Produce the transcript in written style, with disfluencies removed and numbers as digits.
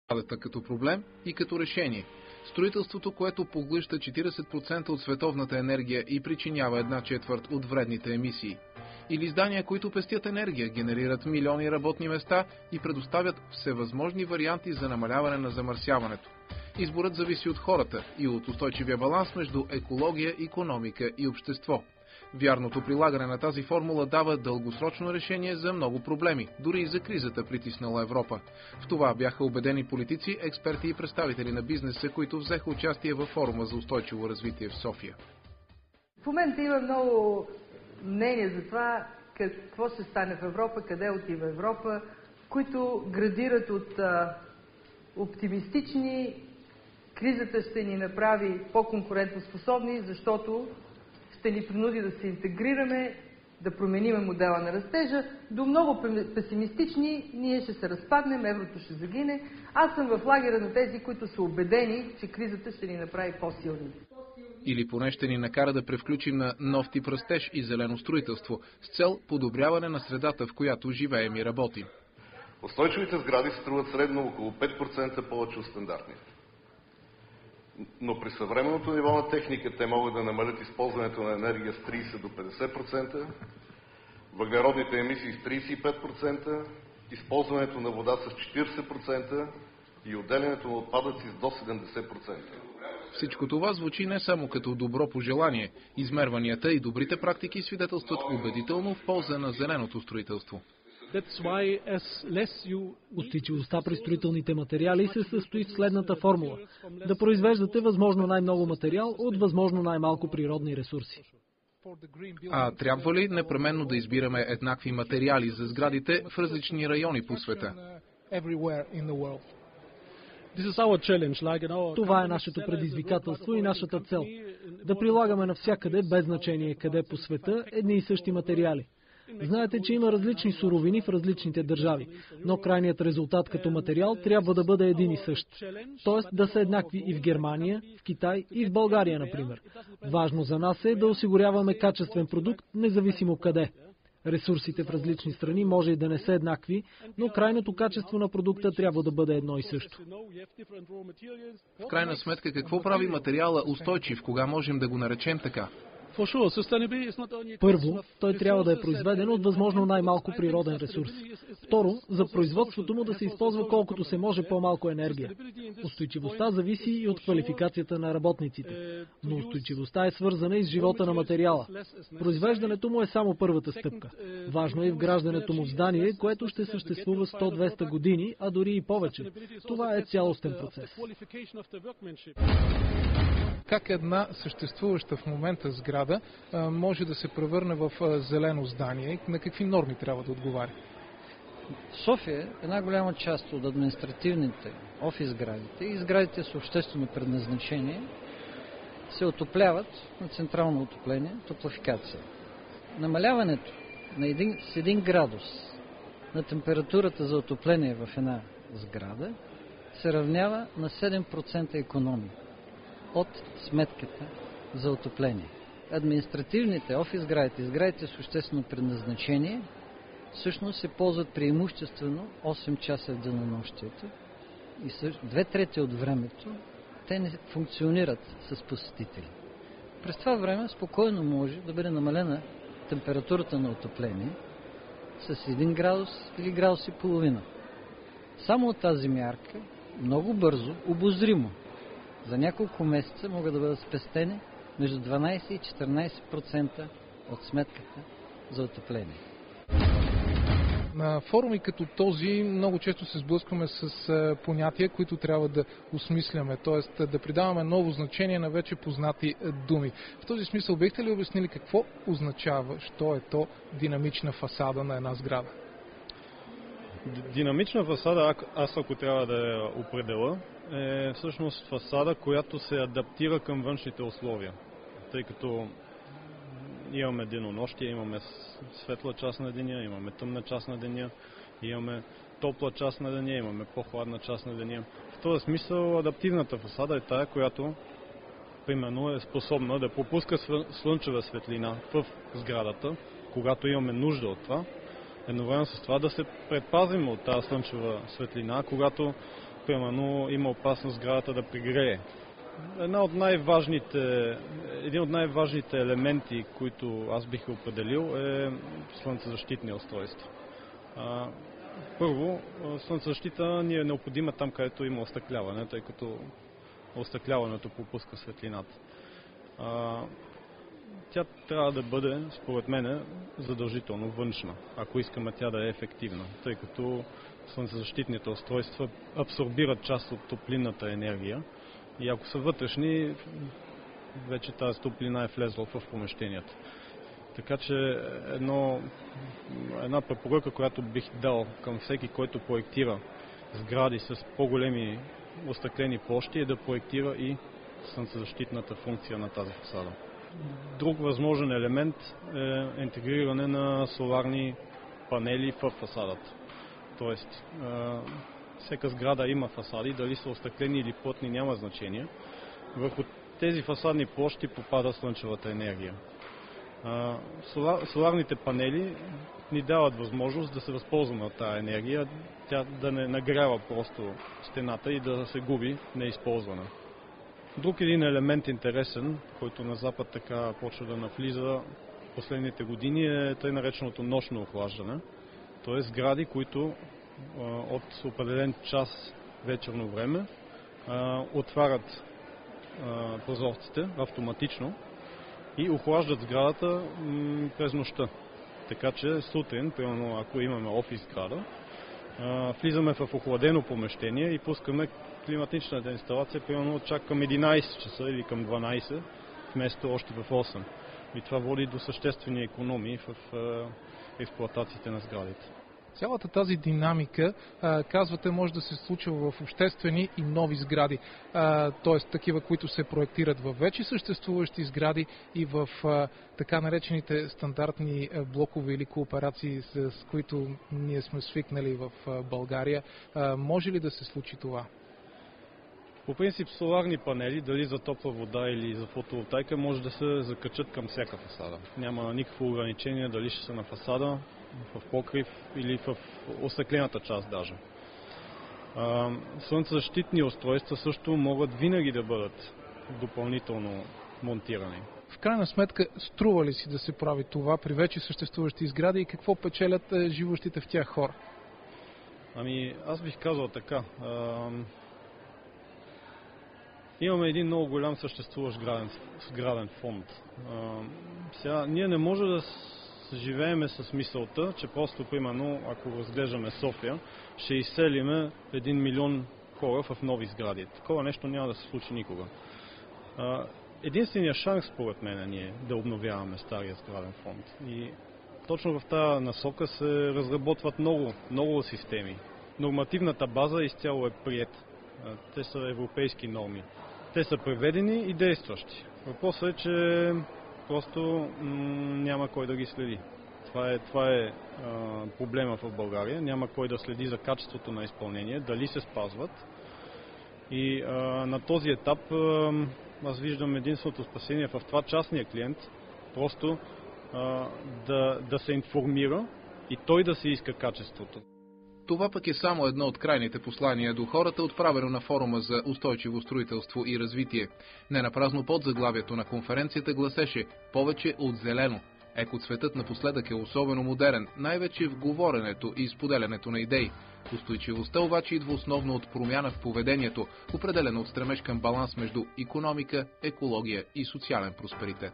сградата като проблем и като решение. Строителството, което поглъща 40% от световната енергия и причинява 1/4 от вредните емисии. Или здания, които пестят енергия, генерират милиони работни места и предоставят всевъзможни варианти за намаляване на замърсяването. Изборът зависи от хората и от устойчивия баланс между екология, икономика и общество. Вярното прилагане на тази формула дава дългосрочно решение за много проблеми, дори и за кризата, притиснала Европа. В това бяха убедени политици, експерти и представители на бизнеса, които взеха участие във форума за устойчиво развитие в София. В момента има много мнения за това какво ще стане в Европа, къде отива Европа, които градират от оптимистични. Кризата ще ни направи по-конкурентоспособни, защото ще ни принуди да се интегрираме, да променим модела на растежа, до много песимистични, ние ще се разпаднем, еврото ще загине. Аз съм в лагера на тези, които са убедени, че кризата ще ни направи по-силни. Или поне ще ни накара да превключим на нов тип растеж и зелено строителство, с цел подобряване на средата, в която живеем и работим. Устойчивите сгради струват средно около 5% повече от стандартните. Но при съвременното ниво на техника те могат да намалят използването на енергия с 30 до 50%, въглеродните емисии с 35%, използването на вода с 40% и отделянето на отпадъци с до 70%. Всичко това звучи не само като добро пожелание. Измерванията и добрите практики свидетелстват убедително в полза на зеленото строителство. Устойчивостта при строителните материали се състои в следната формула: да произвеждате възможно най-много материал от възможно най-малко природни ресурси. А трябва ли непременно да избираме еднакви материали за сградите в различни райони по света? Това е нашето предизвикателство и нашата цел. Да прилагаме навсякъде, без значение къде по света, едни и същи материали. Знаете, че има различни суровини в различните държави, но крайният резултат като материал трябва да бъде един и същ. Тоест да са еднакви и в Германия, в Китай и в България, например. Важно за нас е да осигуряваме качествен продукт, независимо къде. Ресурсите в различни страни може и да не са еднакви, но крайното качество на продукта трябва да бъде едно и също. В крайна сметка, какво прави материала устойчив, кога можем да го наречем така? Първо, той трябва да е произведен от възможно най-малко природен ресурс. Второ, за производството му да се използва колкото се може по-малко енергия. Устойчивостта зависи и от квалификацията на работниците. Но устойчивостта е свързана и с живота на материала. Произвеждането му е само първата стъпка. Важно е вграждането му в здание, което ще съществува 100-200 години, а дори и повече. Това е цялостен процес. Как една съществуваща в момента сграда може да се превърне в зелено здание? На какви норми трябва да отговаря? В София една голяма част от административните офис сградите и сградите с обществено предназначение се отопляват на централно отопление, топлофикация. Намаляването с 1 градус на температурата за отопление в една сграда се равнява на 7% икономия от сметката за отопление. Административните офис сградите и сградите с обществено предназначение всъщност се ползват преимуществено 8 часа в денонощието и 2/3 от времето те не функционират с посетители. През това време спокойно може да бъде намалена температурата на отопление с 1 градус или градус и половина. Само от тази мярка много бързо, обозримо, за няколко месеца могат да бъдат спестени между 12 и 14% от сметката за отопление. На форуми като този много често се сблъскваме с понятия, които трябва да осмисляме, т.е. да придаваме ново значение на вече познати думи. В този смисъл бихте ли обяснили какво означава, що е то динамична фасада на една сграда? Динамична фасада, аз ако трябва да я определя, е всъщност фасада, която се адаптира към външните условия. Тъй като имаме денонощие, имаме светла част на деня, имаме тъмна част на деня, имаме топла част на деня, имаме по-хладна част на деня. В този смисъл адаптивната фасада е тая, която примерно е способна да пропуска слънчева светлина в сградата, когато имаме нужда от това. Едновременно с това да се предпазим от тази слънчева светлина, когато примерно има опасност сградата да пригрее. Един от най-важните елементи, които аз бих определил, е слънцезащитни устройства. Първо, слънцезащита ни е необходима там, където има остъкляване, тъй като остъкляването пропуска светлината. Тя трябва да бъде, според мен, задължително външна, ако искаме тя да е ефективна, тъй като слънцезащитните устройства абсорбират част от топлинната енергия и ако са вътрешни, вече тази топлина е влезла в помещенията. Така че една препоръка, която бих дал към всеки, който проектира сгради с по-големи остъклени площи, е да проектира и слънцезащитната функция на тази фасада. Друг възможен елемент е интегриране на соларни панели в фасадата. Тоест, всяка сграда има фасади, дали са остъклени или плътни, няма значение. Върху тези фасадни площи попада слънчевата енергия. Соларните панели ни дават възможност да се възползваме от тази енергия, тя да не нагрява просто стената и да се губи неизползвана. Друг един елемент интересен, който на Запад така почва да навлиза последните години, е тъй нареченото нощно охлаждане. Т.е. сгради, които от определен час вечерно време отварят прозорците автоматично и охлаждат сградата през нощта. Така че сутрин, примерно ако имаме офис сграда, влизаме в охладено помещение и пускаме климатичната инсталация примерно чак към 11 часа или към 12, вместо още в 8. И това води до съществени икономии в експлоатациите на сградите. Цялата тази динамика, казвате, може да се случва в обществени и нови сгради, т.е. такива, които се проектират в вече съществуващи сгради и в така наречените стандартни блокове или кооперации, с които ние сме свикнали в България. Може ли да се случи това? По принцип соларни панели, дали за топла вода или за фотоволтайка, може да се закачат към всяка фасада. Няма никакво ограничение дали ще са на фасада, в покрив или в остъклената част даже. Слънцезащитни устройства също могат винаги да бъдат допълнително монтирани. В крайна сметка, струва ли си да се прави това при вече съществуващи сгради и какво печелят живущите в тях хора? Аз бих казал така. Имаме един много голям съществуващ сграден фонд. Сега, ние не може да живееме с мисълта, че просто, примерно, ако разглеждаме София, ще изселиме 1 милион хора в нови сгради. Такова нещо няма да се случи никога. Единственият шанс, според мен, е да обновяваме стария сграден фонд. И точно в тази насока се разработват много системи. Нормативната база изцяло е приета. Те са европейски норми. Те са преведени и действащи. Въпросът е, че просто няма кой да ги следи. Това е проблема в България. Няма кой да следи за качеството на изпълнение, дали се спазват. И на този етап аз виждам единственото спасение в това частния клиент, просто да се информира и той да се иска качеството. Това пък е само едно от крайните послания до хората, отправено на форума за устойчиво строителство и развитие. Не напразно подзаглавието на конференцията гласеше «Повече от зелено». Екоцветът напоследък е особено модерен, най-вече в говоренето и споделянето на идеи. Устойчивостта обаче идва основно от промяна в поведението, определено от стремеж към баланс между икономика, екология и социален просперитет.